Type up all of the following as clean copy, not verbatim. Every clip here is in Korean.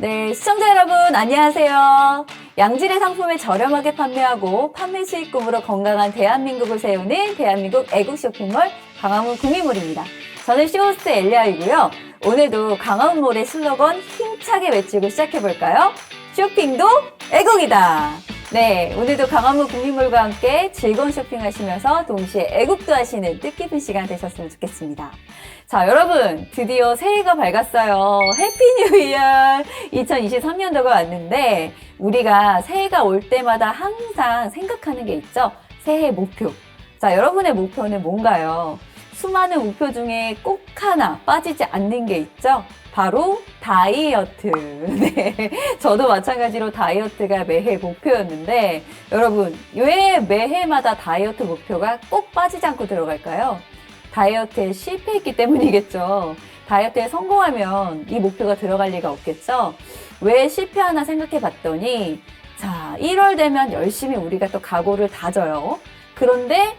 네, 시청자 여러분 안녕하세요. 양질의 상품을 저렴하게 판매하고 판매 수익 꿈으로 건강한 대한민국을 세우는 대한민국 애국 쇼핑몰 강화문 구미몰입니다. 저는 쇼호스트 엘리아이고요. 오늘도 강화문몰의 슬로건 힘차게 외치고 시작해볼까요? 쇼핑도 애국이다. 네, 오늘도 강화문 구미몰과 함께 즐거운 쇼핑하시면서 동시에 애국도 하시는 뜻깊은 시간 되셨으면 좋겠습니다. 자, 여러분 드디어 새해가 밝았어요. 해피 뉴 이어 2023년도가 왔는데 우리가 새해가 올 때마다 항상 생각하는 게 있죠. 새해 목표. 자, 여러분의 목표는 뭔가요? 수많은 목표 중에 꼭 하나 빠지지 않는 게 있죠. 바로 다이어트. 네, 저도 마찬가지로 다이어트가 매해 목표였는데 여러분 왜 매해마다 다이어트 목표가 꼭 빠지지 않고 들어갈까요? 다이어트에 실패했기 때문이겠죠. 다이어트에 성공하면 이 목표가 들어갈 리가 없겠죠. 왜 실패하나 생각해 봤더니 자, 1월 되면 열심히 우리가 또 각오를 다져요. 그런데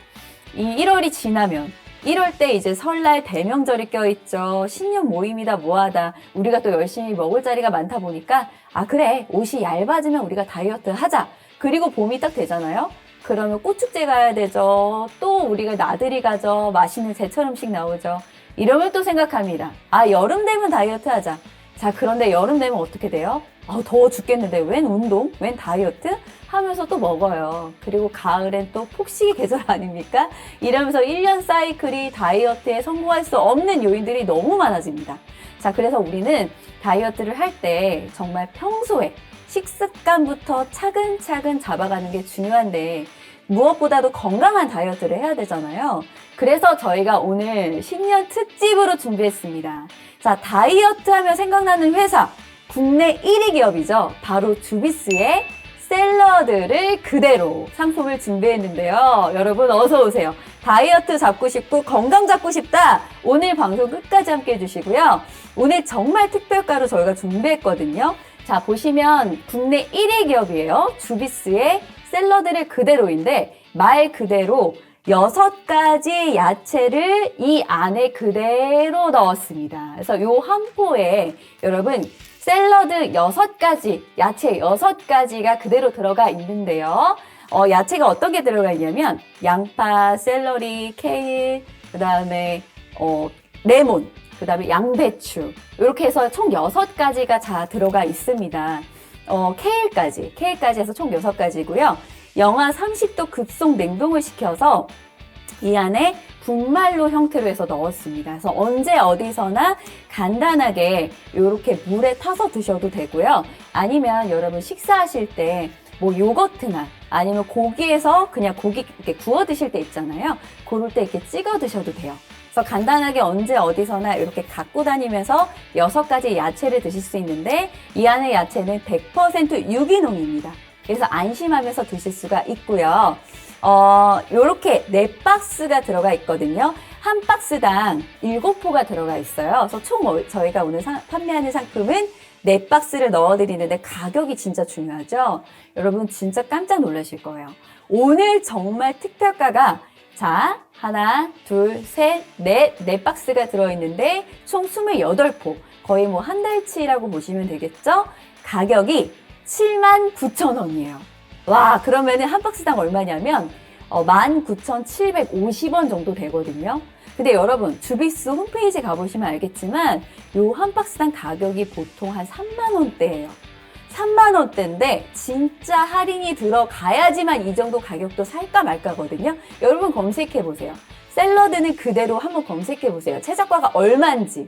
이 1월이 지나면 1월 때 이제 설날 대명절이 껴있죠. 신년 모임이다 뭐하다. 우리가 또 열심히 먹을 자리가 많다 보니까 아 그래 옷이 얇아지면 우리가 다이어트 하자. 그리고 봄이 딱 되잖아요. 그러면 꽃축제 가야 되죠. 또 우리가 나들이 가죠. 맛있는 제철 음식 나오죠. 이러면 또 생각합니다. 아 여름 되면 다이어트 하자. 자 그런데 여름 되면 어떻게 돼요? 아 더워 죽겠는데 웬 운동? 웬 다이어트? 하면서 또 먹어요. 그리고 가을엔 또 폭식의 계절 아닙니까? 이러면서 1년 사이클이 다이어트에 성공할 수 없는 요인들이 너무 많아집니다. 자, 그래서 우리는 다이어트를 할 때 정말 평소에 식습관부터 차근차근 잡아가는 게 중요한데 무엇보다도 건강한 다이어트를 해야 되잖아요. 그래서 저희가 오늘 신년 특집으로 준비했습니다. 자, 다이어트 하면 생각나는 회사, 국내 1위 기업이죠. 바로 주비스의 샐러드를 그대로 상품을 준비했는데요. 여러분 어서 오세요. 다이어트 잡고 싶고 건강 잡고 싶다. 오늘 방송 끝까지 함께 해주시고요. 오늘 정말 특별가로 저희가 준비했거든요. 자 보시면 국내 1위 기업이에요. 주비스의 샐러드를 그대로인데 말 그대로 6가지 야채를 이 안에 그대로 넣었습니다. 그래서 요 한 포에 여러분 샐러드 6가지, 야채 6가지가 그대로 들어가 있는데요. 야채가 어떤 게 들어가 있냐면 양파, 샐러리, 케일, 그 다음에 레몬, 그 다음에 양배추 이렇게 해서 총 6가지가 다 들어가 있습니다. 케일까지 해서 총 6가지고요. 영하 30도 급속 냉동을 시켜서 이 안에 분말로 형태로 해서 넣었습니다. 그래서 언제 어디서나 간단하게 이렇게 물에 타서 드셔도 되고요. 아니면 여러분 식사하실 때 뭐 요거트나 아니면 고기에서 그냥 고기 이렇게 구워 드실 때 있잖아요. 그럴 때 이렇게 찍어 드셔도 돼요. 그래서 간단하게 언제 어디서나 이렇게 갖고 다니면서 6가지 야채를 드실 수 있는데 이 안에 야채는 100% 유기농입니다. 그래서 안심하면서 드실 수가 있고요. 요렇게 4박스가 들어가 있거든요. 한 박스당 7포가 들어가 있어요. 그래서 총 저희가 오늘 판매하는 상품은 4박스를 넣어드리는데 가격이 진짜 중요하죠. 여러분 진짜 깜짝 놀라실 거예요. 오늘 정말 특별가가 자 하나, 둘, 셋, 넷, 4박스가 들어있는데 총 28포 거의 뭐 한 달치라고 보시면 되겠죠. 가격이 79,000원이에요. 와 그러면은 한 박스당 얼마냐면 19,750원 정도 되거든요. 근데 여러분 주비스 홈페이지 가보시면 알겠지만 요 한 박스당 가격이 보통 한 3만원대예요. 3만원대인데 진짜 할인이 들어가야지만 이 정도 가격도 살까 말까거든요. 여러분 검색해보세요. 샐러드는 그대로 한번 검색해보세요. 최저가가 얼마인지.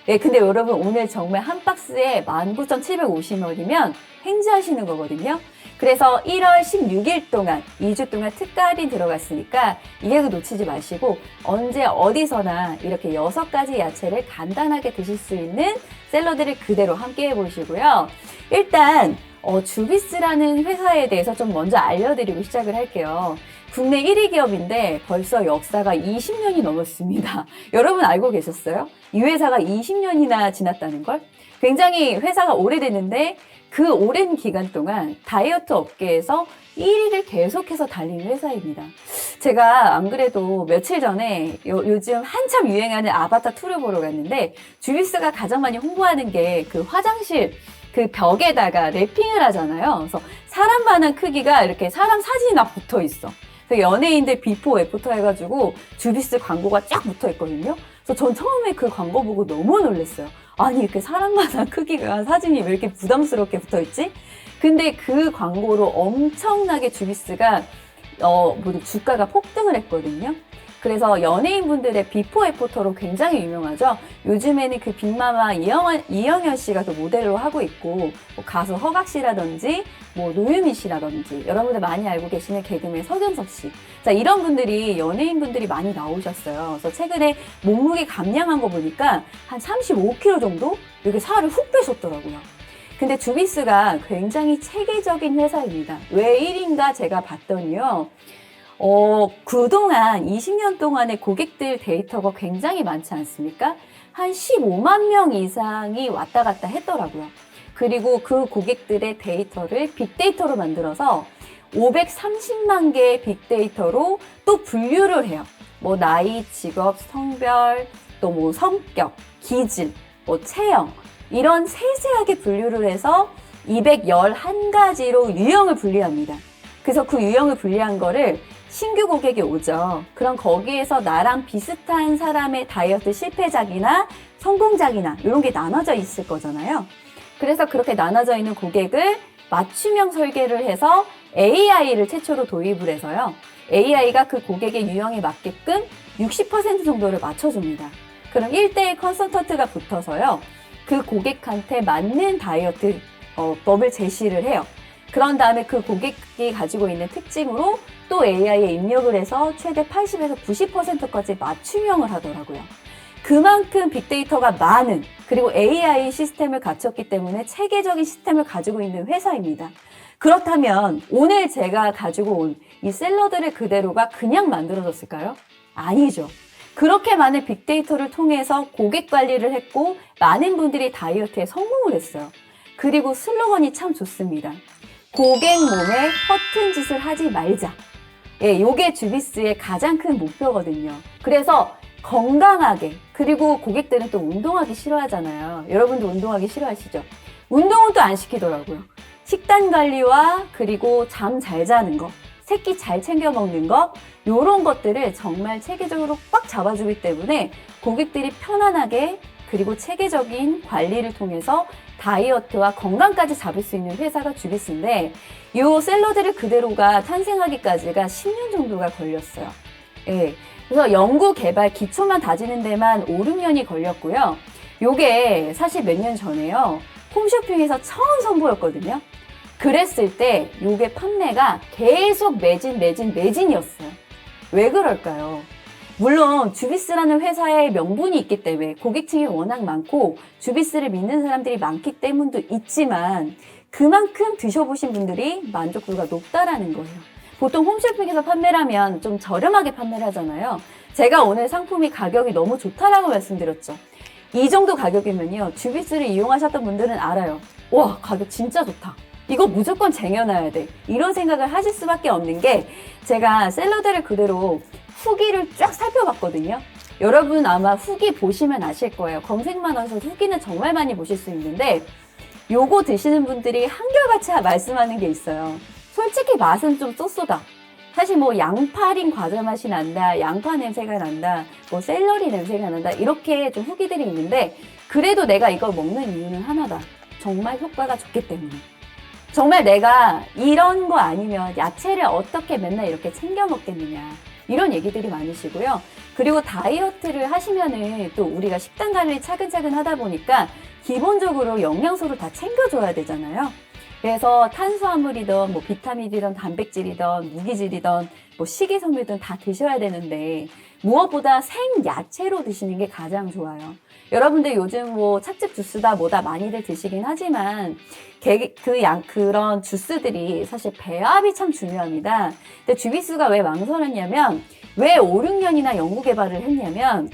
네, 근데 여러분 오늘 정말 한 박스에 19,750원이면 행지하시는 거거든요. 그래서 1월 16일 동안 2주 동안 특가 할인 들어갔으니까 이 계획 놓치지 마시고 언제 어디서나 이렇게 6가지 야채를 간단하게 드실 수 있는 샐러드를 그대로 함께 해보시고요. 일단 주비스라는 회사에 대해서 좀 먼저 알려드리고 시작을 할게요. 국내 1위 기업인데 벌써 역사가 20년이 넘었습니다. 여러분 알고 계셨어요? 이 회사가 20년이나 지났다는 걸? 굉장히 회사가 오래됐는데 그 오랜 기간 동안 다이어트 업계에서 1위를 계속해서 달리는 회사입니다. 제가 안 그래도 며칠 전에 요즘 한참 유행하는 아바타 2를 보러 갔는데 주비스가 가장 많이 홍보하는 게 그 화장실 그 벽에다가 랩핑을 하잖아요. 그래서 사람만한 크기가 이렇게 사람 사진이 막 붙어 있어. 그래서 연예인들 비포 애프터 해가지고 주비스 광고가 쫙 붙어 있거든요. 그래서 전 처음에 그 광고 보고 너무 놀랐어요. 아니 이렇게 사람만한 크기가 사진이 왜 이렇게 부담스럽게 붙어 있지? 근데 그 광고로 엄청나게 주비스가 모두 주가가 폭등을 했거든요. 그래서 연예인분들의 비포 애프터로 굉장히 유명하죠. 요즘에는 그 빅마마 이영현 씨가 또 모델로 하고 있고, 뭐 가수 허각 씨라든지, 뭐 노유미 씨라든지, 여러분들 많이 알고 계시는 개그맨 서경석 씨. 자, 이런 분들이 연예인분들이 많이 나오셨어요. 그래서 최근에 몸무게 감량한 거 보니까 한 35kg 정도 이렇게 살을 훅 빼셨더라고요. 근데 주비스가 굉장히 체계적인 회사입니다. 왜 1인가 제가 봤더니요. 그동안 20년 동안의 고객들 데이터가 굉장히 많지 않습니까? 한 15만 명 이상이 왔다 갔다 했더라고요. 그리고 그 고객들의 데이터를 빅데이터로 만들어서 530만 개의 빅데이터로 또 분류를 해요. 뭐 나이, 직업, 성별, 또 뭐 성격, 기질, 뭐 체형 이런 세세하게 분류를 해서 211가지로 유형을 분류합니다. 그래서 그 유형을 분류한 거를 신규 고객이 오죠. 그럼 거기에서 나랑 비슷한 사람의 다이어트 실패작이나 성공작이나 이런 게 나눠져 있을 거잖아요. 그래서 그렇게 나눠져 있는 고객을 맞춤형 설계를 해서 AI를 최초로 도입을 해서요. AI가 그 고객의 유형에 맞게끔 60% 정도를 맞춰줍니다. 그럼 1대1 컨설턴트가 붙어서요. 그 고객한테 맞는 다이어트 법을 제시를 해요. 그런 다음에 그 고객이 가지고 있는 특징으로 또 AI에 입력을 해서 최대 80에서 90%까지 맞춤형을 하더라고요. 그만큼 빅데이터가 많은 그리고 AI 시스템을 갖췄기 때문에 체계적인 시스템을 가지고 있는 회사입니다. 그렇다면 오늘 제가 가지고 온 이 샐러드를 그대로가 그냥 만들어졌을까요? 아니죠. 그렇게 많은 빅데이터를 통해서 고객 관리를 했고 많은 분들이 다이어트에 성공을 했어요. 그리고 슬로건이 참 좋습니다. 고객 몸에 허튼 짓을 하지 말자. 예, 요게 주비스의 가장 큰 목표거든요. 그래서 건강하게, 그리고 고객들은 또 운동하기 싫어하잖아요. 여러분도 운동하기 싫어하시죠? 운동은 또 안 시키더라고요. 식단 관리와 그리고 잠 잘 자는 거, 새끼 잘 챙겨 먹는 거, 요런 것들을 정말 체계적으로 꽉 잡아주기 때문에 고객들이 편안하게 그리고 체계적인 관리를 통해서 다이어트와 건강까지 잡을 수 있는 회사가 주비스인데 이 샐러드를 그대로가 탄생하기까지가 10년 정도가 걸렸어요. 예. 그래서 연구 개발 기초만 다지는 데만 5, 6년이 걸렸고요. 요게 사실 몇 년 전에요. 홈쇼핑에서 처음 선보였거든요. 그랬을 때 요게 판매가 계속 매진이었어요. 왜 그럴까요? 물론 주비스라는 회사의 명분이 있기 때문에 고객층이 워낙 많고 주비스를 믿는 사람들이 많기 때문도 있지만 그만큼 드셔보신 분들이 만족도가 높다라는 거예요. 보통 홈쇼핑에서 판매를 하면 좀 저렴하게 판매를 하잖아요. 제가 오늘 상품이 가격이 너무 좋다라고 말씀드렸죠. 이 정도 가격이면요. 주비스를 이용하셨던 분들은 알아요. 와, 가격 진짜 좋다. 이거 무조건 쟁여놔야 돼. 이런 생각을 하실 수밖에 없는 게 제가 샐러드를 그대로 후기를 쫙 살펴봤거든요. 여러분 아마 후기 보시면 아실 거예요. 검색만 하셔서 후기는 정말 많이 보실 수 있는데 요거 드시는 분들이 한결같이 말씀하는 게 있어요. 솔직히 맛은 좀 쏘쏘다. 사실 뭐 양파링 과자 맛이 난다, 양파 냄새가 난다, 뭐 샐러리 냄새가 난다 이렇게 좀 후기들이 있는데 그래도 내가 이걸 먹는 이유는 하나다. 정말 효과가 좋기 때문에. 정말 내가 이런 거 아니면 야채를 어떻게 맨날 이렇게 챙겨 먹겠느냐 이런 얘기들이 많으시고요. 그리고 다이어트를 하시면은 또 우리가 식단 관리 차근차근 하다 보니까 기본적으로 영양소를 다 챙겨줘야 되잖아요. 그래서 탄수화물이든 뭐 비타민이든 단백질이든 무기질이든 뭐 식이섬유든 다 드셔야 되는데 무엇보다 생야채로 드시는 게 가장 좋아요. 여러분들 요즘 뭐 찻즙 주스다 뭐다 많이들 드시긴 하지만 그런 주스들이 사실 배합이 참 중요합니다. 근데 주비스가 왜 망설였냐면 왜 5, 6년이나 연구 개발을 했냐면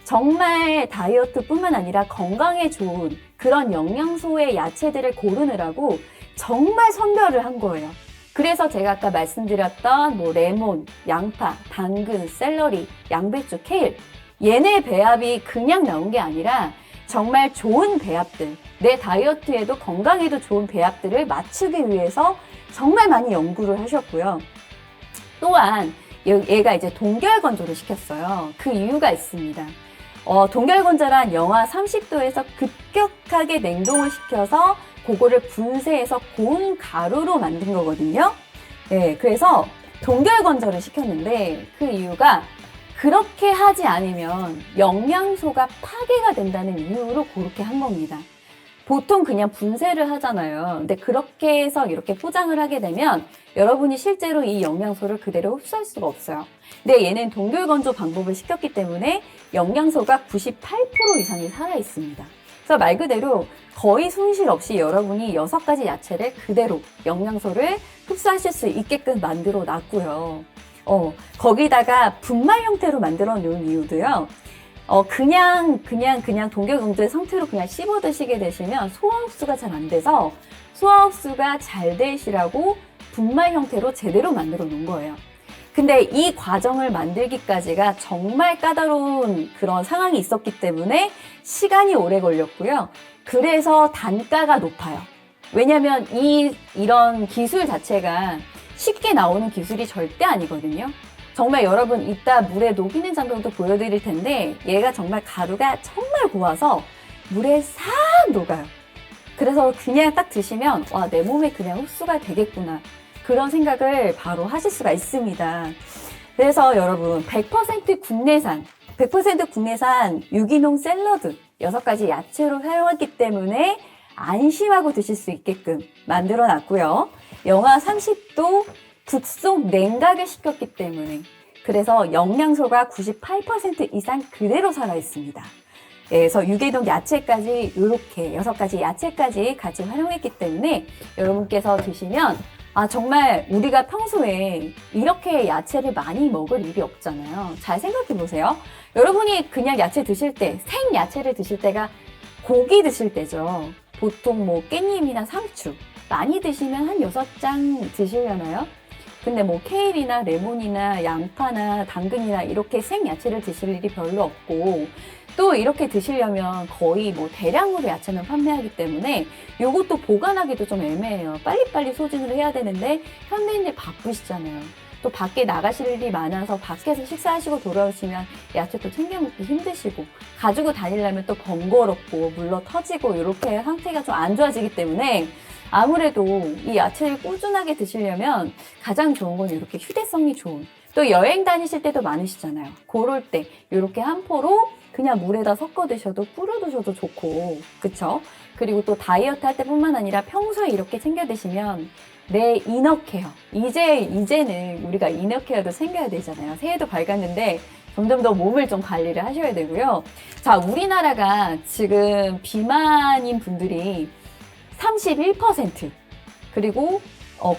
정말 다이어트뿐만 아니라 건강에 좋은 그런 영양소의 야채들을 고르느라고 정말 선별을 한 거예요. 그래서 제가 아까 말씀드렸던 뭐 레몬, 양파, 당근, 샐러리, 양배추, 케일 얘네 배합이 그냥 나온 게 아니라 정말 좋은 배합들, 내 다이어트에도 건강에도 좋은 배합들을 맞추기 위해서 정말 많이 연구를 하셨고요. 또한 얘가 이제 동결건조를 시켰어요. 그 이유가 있습니다. 동결건조란 영하 30도에서 급격하게 냉동을 시켜서 그거를 분쇄해서 고운 가루로 만든 거거든요. 네, 그래서 동결건조를 시켰는데 그 이유가 그렇게 하지 않으면 영양소가 파괴가 된다는 이유로 그렇게 한 겁니다. 보통 그냥 분쇄를 하잖아요. 근데 그렇게 해서 이렇게 포장을 하게 되면 여러분이 실제로 이 영양소를 그대로 흡수할 수가 없어요. 근데 얘는 동결건조 방법을 시켰기 때문에 영양소가 98% 이상이 살아있습니다. 그래서 말 그대로 거의 손실 없이 여러분이 6가지 야채를 그대로 영양소를 흡수하실 수 있게끔 만들어 놨고요. 거기다가 분말 형태로 만들어 놓은 이유도요. 그냥 동결건조의 상태로 그냥 씹어 드시게 되시면 소화 흡수가 잘 안 돼서 소화 흡수가 잘 되시라고 분말 형태로 제대로 만들어 놓은 거예요. 근데 이 과정을 만들기까지가 정말 까다로운 그런 상황이 있었기 때문에 시간이 오래 걸렸고요. 그래서 단가가 높아요. 왜냐면 이런 기술 자체가 쉽게 나오는 기술이 절대 아니거든요. 정말 여러분 이따 물에 녹이는 장면도 보여드릴 텐데 얘가 정말 가루가 정말 고와서 물에 싹 녹아요. 그래서 그냥 딱 드시면 와, 내 몸에 그냥 흡수가 되겠구나. 그런 생각을 바로 하실 수가 있습니다. 그래서 여러분 100% 국내산 유기농 샐러드 6가지 야채로 사용했기 때문에 안심하고 드실 수 있게끔 만들어 놨고요. 영하 30도 급속 냉각을 시켰기 때문에 그래서 영양소가 98% 이상 그대로 살아있습니다. 그래서 유기농 야채까지 이렇게 6가지 야채까지 같이 활용했기 때문에 여러분께서 드시면 정말 우리가 평소에 이렇게 야채를 많이 먹을 일이 없잖아요. 잘 생각해 보세요. 여러분이 그냥 야채 드실 때, 생야채를 드실 때가 고기 드실 때죠. 보통 뭐 깻잎이나 상추 많이 드시면 한 6장 드시려나요? 근데 뭐 케일이나 레몬이나 양파나 당근이나 이렇게 생야채를 드실 일이 별로 없고 또 이렇게 드시려면 거의 뭐 대량으로 야채는 판매하기 때문에 요것도 보관하기도 좀 애매해요. 빨리빨리 소진을 해야 되는데 현대인들 바쁘시잖아요. 또 밖에 나가실 일이 많아서 밖에서 식사하시고 돌아오시면 야채 또 챙겨 먹기 힘드시고 가지고 다니려면 또 번거롭고 물러 터지고 이렇게 상태가 좀 안 좋아지기 때문에 아무래도 이 야채를 꾸준하게 드시려면 가장 좋은 건 이렇게 휴대성이 좋은 또 여행 다니실 때도 많으시잖아요. 그럴 때 이렇게 한 포로 그냥 물에다 섞어 드셔도 뿌려 드셔도 좋고 그쵸? 그리고 또 다이어트 할 때뿐만 아니라 평소에 이렇게 챙겨 드시면 내 이너케어 이제는 우리가 이너케어도 챙겨야 되잖아요. 새해도 밝았는데 점점 더 몸을 좀 관리를 하셔야 되고요. 자, 우리나라가 지금 비만인 분들이 31% 그리고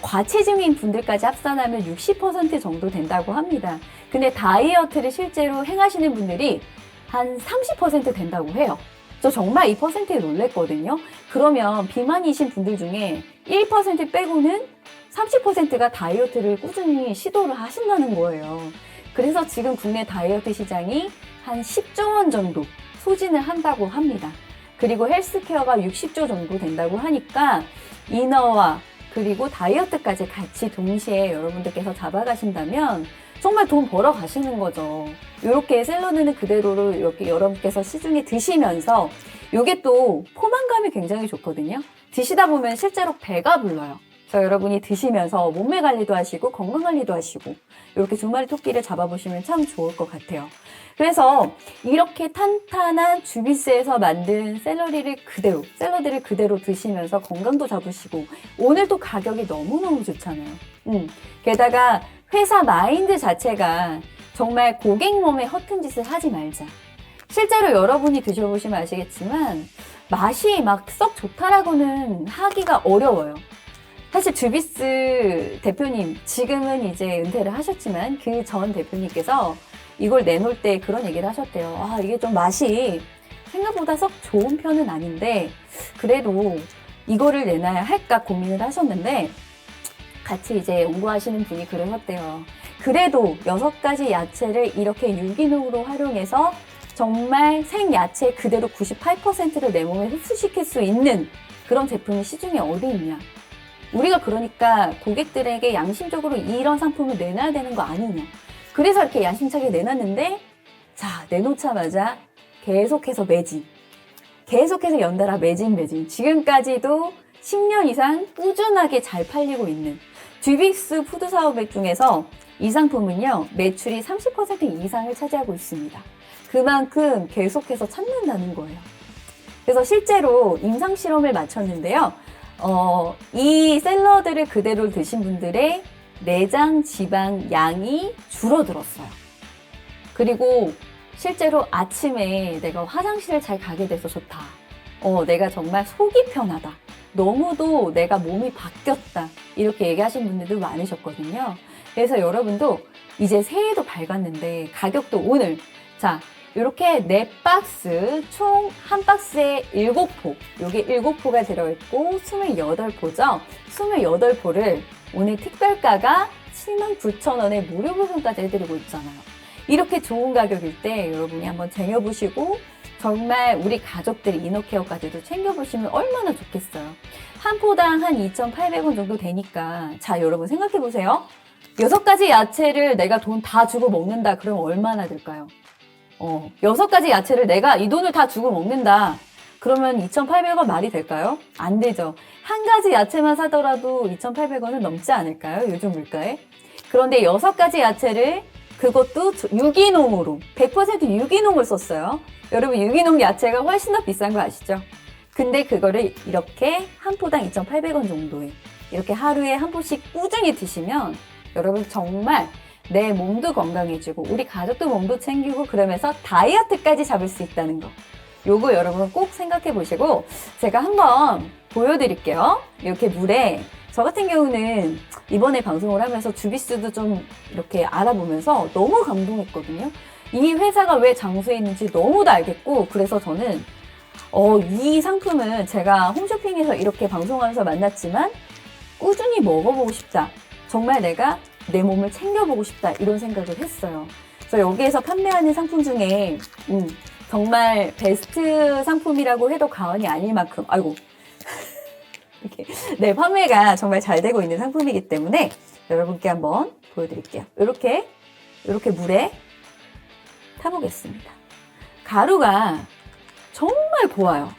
과체중인 분들까지 합산하면 60% 정도 된다고 합니다. 근데 다이어트를 실제로 행하시는 분들이 한 30% 된다고 해요. 저 정말 이 퍼센트에 놀랬거든요. 그러면 비만이신 분들 중에 1% 빼고는 30%가 다이어트를 꾸준히 시도를 하신다는 거예요. 그래서 지금 국내 다이어트 시장이 한 10조 원 정도 소진을 한다고 합니다. 그리고 헬스케어가 60조 정도 된다고 하니까 이너와 그리고 다이어트까지 같이 동시에 여러분들께서 잡아가신다면 정말 돈 벌어 가시는 거죠. 이렇게 샐러드는 그대로로 이렇게 여러분께서 시중에 드시면서 이게 또 포만감이 굉장히 좋거든요. 드시다 보면 실제로 배가 불러요. 그래서 여러분이 드시면서 몸매 관리도 하시고 건강 관리도 하시고 이렇게 두 마리 토끼를 잡아보시면 참 좋을 것 같아요. 그래서 이렇게 탄탄한 주비스에서 만든 샐러드를 그대로 드시면서 건강도 잡으시고 오늘 또 가격이 너무너무 좋잖아요. 게다가 회사 마인드 자체가 정말 고객 몸에 허튼 짓을 하지 말자. 실제로 여러분이 드셔보시면 아시겠지만 맛이 막 썩 좋다라고는 하기가 어려워요. 사실 주비스 대표님, 지금은 이제 은퇴를 하셨지만 그 전 대표님께서 이걸 내놓을 때 그런 얘기를 하셨대요. 이게 좀 맛이 생각보다 썩 좋은 편은 아닌데 그래도 이거를 내놔야 할까 고민을 하셨는데 같이 이제 연구하시는 분이 그러셨대요. 그래도 6가지 야채를 이렇게 유기농으로 활용해서 정말 생야채 그대로 98%를 내 몸에 흡수시킬 수 있는 그런 제품이 시중에 어디 있냐. 우리가 그러니까 고객들에게 양심적으로 이런 상품을 내놔야 되는 거 아니냐. 그래서 이렇게 야심차게 내놨는데, 자, 내놓자마자 계속해서 매진. 계속해서 연달아 매진. 지금까지도 10년 이상 꾸준하게 잘 팔리고 있는 듀빅스 푸드 사업액 중에서 이 상품은요, 매출이 30% 이상을 차지하고 있습니다. 그만큼 계속해서 찾는다는 거예요. 그래서 실제로 임상 실험을 마쳤는데요. 이 샐러드를 그대로 드신 분들의 내장 지방 양이 줄어들었어요. 그리고 실제로 아침에 내가 화장실을 잘 가게 돼서 좋다. 내가 정말 속이 편하다. 너무도 내가 몸이 바뀌었다. 이렇게 얘기하신 분들도 많으셨거든요. 그래서 여러분도 이제 새해도 밝았는데 가격도 오늘, 자, 이렇게 4박스, 총 한 박스에 7포. 요게 7포가 들어있고 28포죠. 28포를 오늘 특별가가 79,000원에 무료 배송까지 해드리고 있잖아요. 이렇게 좋은 가격일 때 여러분이 한번 쟁여보시고 정말 우리 가족들 이너케어까지도 챙겨보시면 얼마나 좋겠어요. 한 포당 한 2,800원 정도 되니까, 자, 여러분 생각해보세요. 6가지 야채를 내가 돈 다 주고 먹는다. 그럼 얼마나 들까요? 6가지 야채를 내가 이 돈을 다 주고 먹는다. 그러면 2,800원 말이 될까요? 안 되죠. 한 가지 야채만 사더라도 2,800원은 넘지 않을까요? 요즘 물가에. 그런데 6가지 야채를, 그것도 유기농으로 100% 유기농을 썼어요. 여러분, 유기농 야채가 훨씬 더 비싼 거 아시죠? 근데 그거를 이렇게 한 포당 2,800원 정도에 이렇게 하루에 한 포씩 꾸준히 드시면 여러분 정말 내 몸도 건강해지고 우리 가족도 몸도 챙기고 그러면서 다이어트까지 잡을 수 있다는 거. 요거 여러분 꼭 생각해 보시고 제가 한번 보여드릴게요. 이렇게 물에, 저 같은 경우는 이번에 방송을 하면서 주비스도 좀 이렇게 알아보면서 너무 감동했거든요. 이 회사가 왜 장수에 있는지 너무도 알겠고, 그래서 저는 이 상품은 제가 홈쇼핑에서 이렇게 방송하면서 만났지만 꾸준히 먹어보고 싶다. 정말 내가 내 몸을 챙겨보고 싶다. 이런 생각을 했어요. 그래서 여기에서 판매하는 상품 중에 정말 베스트 상품이라고 해도 과언이 아닐 만큼, 아이고, 이렇게 네, 판매가 정말 잘 되고 있는 상품이기 때문에 여러분께 한번 보여드릴게요. 이렇게 물에 타보겠습니다. 가루가 정말 고와요.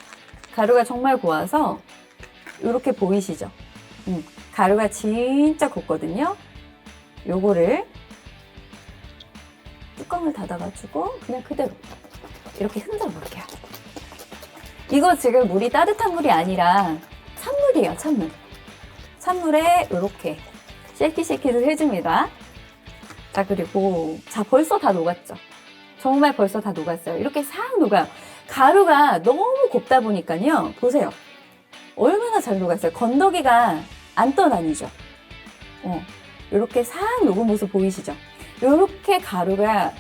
가루가 정말 고와서 이렇게 보이시죠? 가루가 진짜 곱거든요. 요거를 뚜껑을 닫아가지고 그냥 그대로 이렇게 흔들어 볼게요. 이거 지금 물이 따뜻한 물이 아니라 찬물이에요, 찬물. 찬물에 이렇게 쉐이키를 해줍니다. 자, 그리고 자, 벌써 다 녹았죠? 정말 벌써 다 녹았어요. 이렇게 싹 녹아요. 가루가 너무 곱다 보니까요. 보세요. 얼마나 잘 녹았어요. 건더기가 안 떠다니죠. 이렇게 싹 녹은 모습 보이시죠? 이렇게 가루가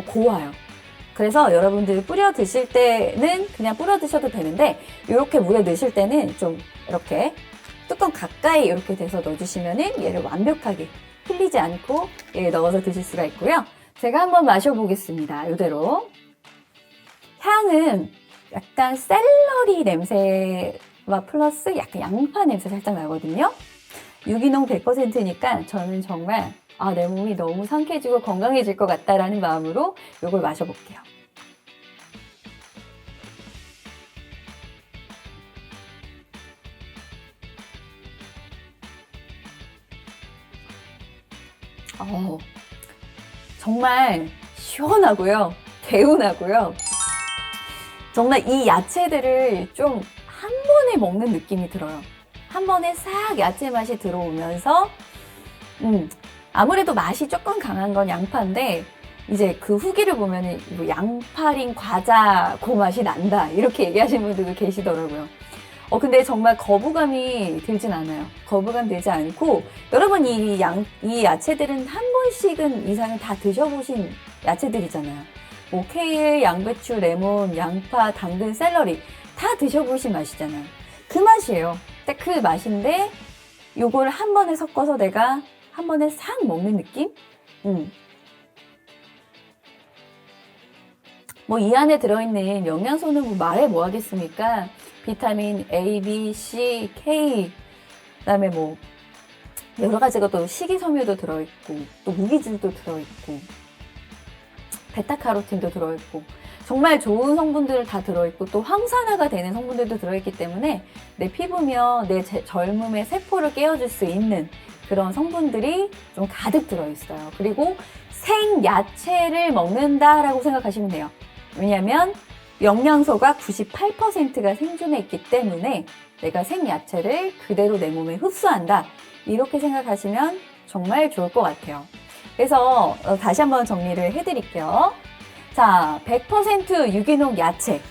고와요. 그래서 여러분들 뿌려 드실 때는 그냥 뿌려 드셔도 되는데 이렇게 물에 넣으실 때는 좀 이렇게 뚜껑 가까이 이렇게 돼서 넣어주시면은 얘를 완벽하게 흘리지 않고 넣어서 드실 수가 있고요. 제가 한번 마셔보겠습니다. 이대로. 향은 약간 샐러리 냄새와 플러스 약간 양파 냄새 살짝 나거든요. 유기농 100%니까 저는 정말 내 몸이 너무 상쾌해지고 건강해질 것 같다라는 마음으로 이걸 마셔볼게요. 정말 시원하고요. 개운하고요. 정말 이 야채들을 좀 한 번에 먹는 느낌이 들어요. 한 번에 싹 야채 맛이 들어오면서 아무래도 맛이 조금 강한 건 양파인데 이제 그 후기를 보면은 뭐 양파링 과자 그 맛이 난다 이렇게 얘기하시는 분들도 계시더라고요. 근데 정말 거부감이 들진 않아요. 거부감 들지 않고 여러분 이 야채들은 한 번씩은 이상은 다 드셔보신 야채들이잖아요. 뭐 케일, 양배추, 레몬, 양파, 당근, 샐러리 다 드셔보신 맛이잖아요. 그 맛이에요. 딱 그 맛인데 요걸 한 번에 섞어서 내가 한 번에 싹 먹는 느낌? 뭐 이 안에 들어있는 영양소는 뭐 말해 뭐 하겠습니까? 비타민 A, B, C, K, 그다음에 뭐 여러 가지가 또 식이섬유도 들어있고 또 무기질도 들어있고 베타카로틴도 들어있고 정말 좋은 성분들 다 들어있고 또 항산화가 되는 성분들도 들어있기 때문에 내 피부며 내 젊음의 세포를 깨워줄 수 있는 그런 성분들이 좀 가득 들어있어요. 그리고 생야채를 먹는다라고 생각하시면 돼요. 왜냐하면 영양소가 98%가 생존해 있기 때문에 내가 생야채를 그대로 내 몸에 흡수한다. 이렇게 생각하시면 정말 좋을 것 같아요. 그래서 다시 한번 정리를 해드릴게요. 자, 100% 유기농 야채,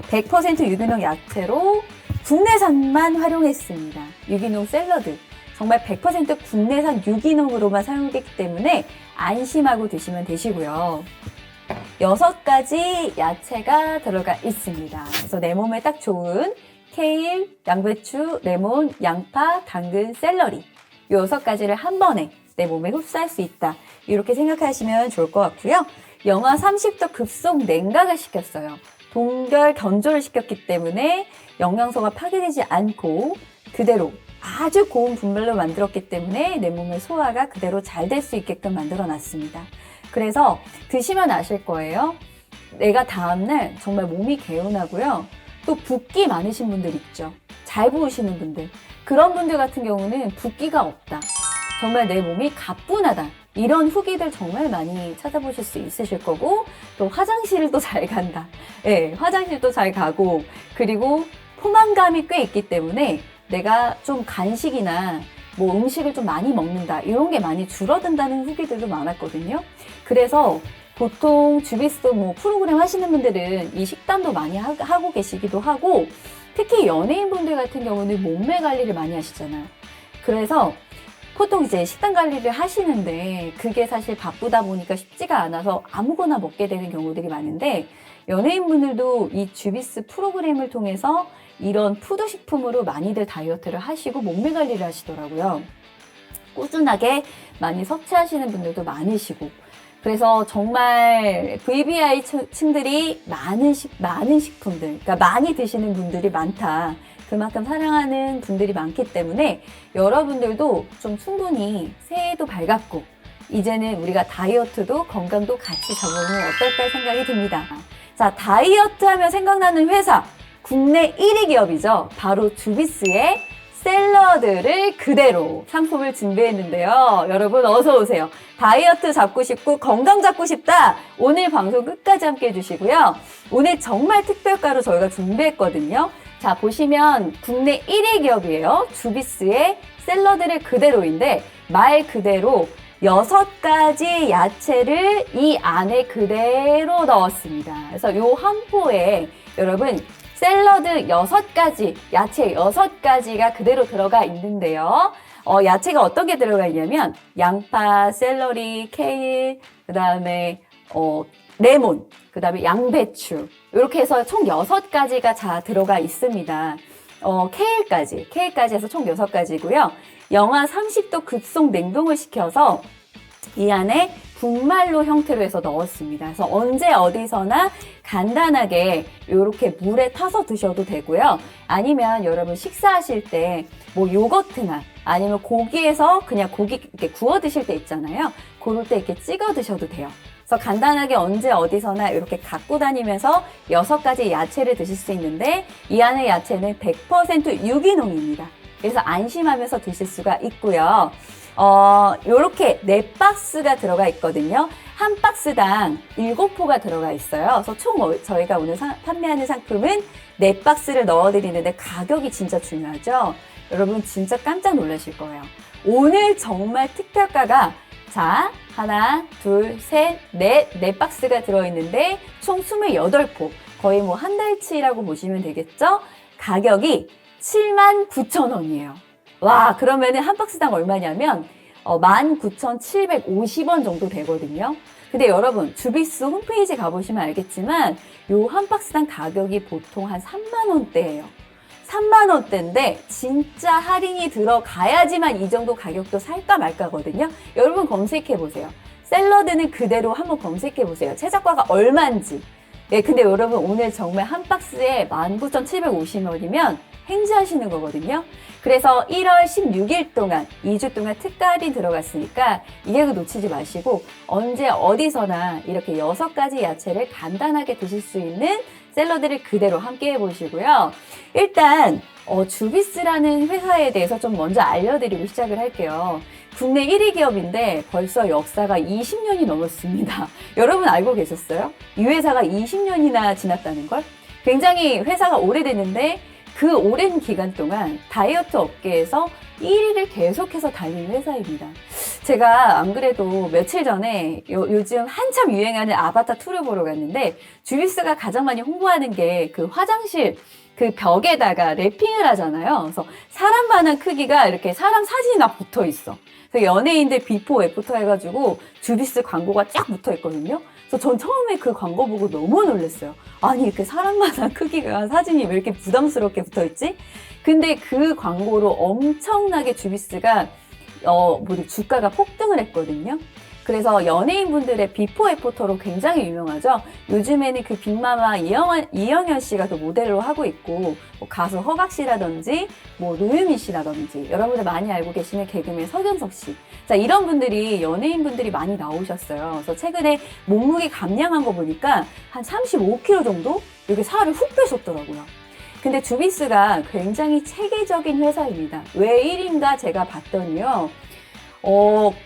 100% 유기농 야채로 국내산만 활용했습니다. 유기농 샐러드. 정말 100% 국내산 유기농으로만 사용되기 때문에 안심하고 드시면 되시고요. 6가지 야채가 들어가 있습니다. 그래서 내 몸에 딱 좋은 케일, 양배추, 레몬, 양파, 당근, 샐러리. 이 6가지를 한 번에 내 몸에 흡수할 수 있다. 이렇게 생각하시면 좋을 것 같고요. 영하 30도 급속 냉각을 시켰어요. 동결 건조를 시켰기 때문에 영양소가 파괴되지 않고 그대로 아주 고운 분말로 만들었기 때문에 내 몸의 소화가 그대로 잘 될 수 있게끔 만들어 놨습니다. 그래서 드시면 아실 거예요. 내가 다음날 정말 몸이 개운하고요. 또 붓기 많으신 분들 있죠. 잘 부으시는 분들. 그런 분들 같은 경우는 붓기가 없다. 정말 내 몸이 가뿐하다. 이런 후기들 정말 많이 찾아보실 수 있으실 거고 또 화장실도 잘 간다. 네, 화장실도 잘 가고 그리고 포만감이 꽤 있기 때문에 내가 좀 간식이나 뭐 음식을 좀 많이 먹는다. 이런 게 많이 줄어든다는 후기들도 많았거든요. 그래서 보통 주비스 뭐 프로그램 하시는 분들은 이 식단도 많이 하고 계시기도 하고 특히 연예인분들 같은 경우는 몸매 관리를 많이 하시잖아요. 그래서 보통 이제 식단 관리를 하시는데 그게 사실 바쁘다 보니까 쉽지가 않아서 아무거나 먹게 되는 경우들이 많은데 연예인분들도 이 주비스 프로그램을 통해서 이런 푸드식품으로 많이들 다이어트를 하시고 몸매 관리를 하시더라고요. 꾸준하게 많이 섭취하시는 분들도 많으시고 그래서 정말 VBI 층들이 많은 식품들, 그러니까 많이 드시는 분들이 많다. 그만큼 사랑하는 분들이 많기 때문에 여러분들도 좀 충분히 새해도 밝았고 이제는 우리가 다이어트도 건강도 같이 잡으면 어떨까 생각이 듭니다. 자, 다이어트 하면 생각나는 회사 국내 1위 기업이죠. 바로 주비스의 샐러드를 그대로 상품을 준비했는데요. 여러분 어서 오세요. 다이어트 잡고 싶고 건강 잡고 싶다. 오늘 방송 끝까지 함께 해주시고요. 오늘 정말 특별가로 저희가 준비했거든요. 자, 보시면 국내 1위 기업이에요. 주비스의 샐러드를 그대로인데 말 그대로 6가지 야채를 이 안에 그대로 넣었습니다. 그래서 요 한 포에 여러분 샐러드 6가지, 야채 6가지가 그대로 들어가 있는데요. 야채가 어떤 게 들어가 있냐면 양파, 샐러리, 케일, 그 다음에 레몬, 그 다음에 양배추 이렇게 해서 총 6가지가 다 들어가 있습니다. 케일까지 해서 총 6가지고요. 영하 30도 급속 냉동을 시켜서 이 안에 분말로 형태로 해서 넣었습니다. 그래서 언제 어디서나 간단하게 이렇게 물에 타서 드셔도 되고요. 아니면 여러분 식사하실 때 뭐 요거트나 아니면 고기에서 그냥 고기 이렇게 구워 드실 때 있잖아요. 그럴 때 이렇게 찍어 드셔도 돼요. 그래서 간단하게 언제 어디서나 이렇게 갖고 다니면서 6가지 야채를 드실 수 있는데 이 안의 야채는 100% 유기농입니다. 그래서 안심하면서 드실 수가 있고요. 요렇게 4박스가 들어가 있거든요. 한 박스당 7포가 들어가 있어요. 그래서 총 저희가 오늘 판매하는 상품은 4박스를 넣어드리는데 가격이 진짜 중요하죠. 여러분 진짜 깜짝 놀라실 거예요. 오늘 정말 특별가가 자, 하나, 둘, 셋, 넷, 4박스가 들어있는데 총 28포. 거의 뭐 한 달치라고 보시면 되겠죠? 가격이 79,000원이에요. 와, 그러면은 한 박스당 얼마냐면 19,750원 정도 되거든요. 근데 여러분 주비스 홈페이지 가보시면 알겠지만 요 한 박스당 가격이 보통 한 3만 원대예요. 3만 원대인데 진짜 할인이 들어가야지만 이 정도 가격도 살까 말까거든요. 여러분 검색해 보세요. 샐러드는 그대로 한번 검색해 보세요. 최저가가 얼마인지. 예, 근데 여러분 오늘 정말 한 박스에 19,750원이면 행지하시는 거거든요. 그래서 1월 16일 동안 2주 동안 특가 할인 들어갔으니까 이 계획 놓치지 마시고 언제 어디서나 이렇게 6가지 야채를 간단하게 드실 수 있는 샐러드를 그대로 함께 해보시고요. 일단 주비스라는 회사에 대해서 좀 먼저 알려드리고 시작을 할게요. 국내 1위 기업인데 벌써 역사가 20년이 넘었습니다. 여러분 알고 계셨어요? 이 회사가 20년이나 지났다는 걸? 굉장히 회사가 오래됐는데 그 오랜 기간 동안 다이어트 업계에서 1위를 계속해서 달리는 회사입니다. 제가 안 그래도 며칠 전에 요즘 한참 유행하는 아바타 2를 보러 갔는데 주비스가 가장 많이 홍보하는 게 그 화장실 그 벽에다가 랩핑을 하잖아요. 그래서 사람만한 크기가 이렇게 사람 사진이 막 붙어 있어. 그래서 연예인들 비포 애프터 해가지고 주비스 광고가 쫙 붙어 있거든요. 그래서 전 처음에 그 광고 보고 너무 놀랐어요. 아니 이렇게 사람마다 크기가 사진이 왜 이렇게 부담스럽게 붙어 있지? 근데 그 광고로 엄청나게 주비스가 주가가 폭등을 했거든요. 그래서 연예인분들의 비포 애프터로 굉장히 유명하죠. 요즘에는 그 빅마마 이영현 씨가 또 모델로 하고 있고 뭐 가수 허각 씨라든지 뭐 노유미 씨라든지 여러분들 많이 알고 계시는 개그맨 서경석 씨. 자, 이런 분들이 연예인분들이 많이 나오셨어요. 그래서 최근에 몸무게 감량한 거 보니까 한 35kg 정도 이렇게 살을 훅 빼셨더라고요. 근데 주비스가 굉장히 체계적인 회사입니다. 왜 1인가 제가 봤더니요.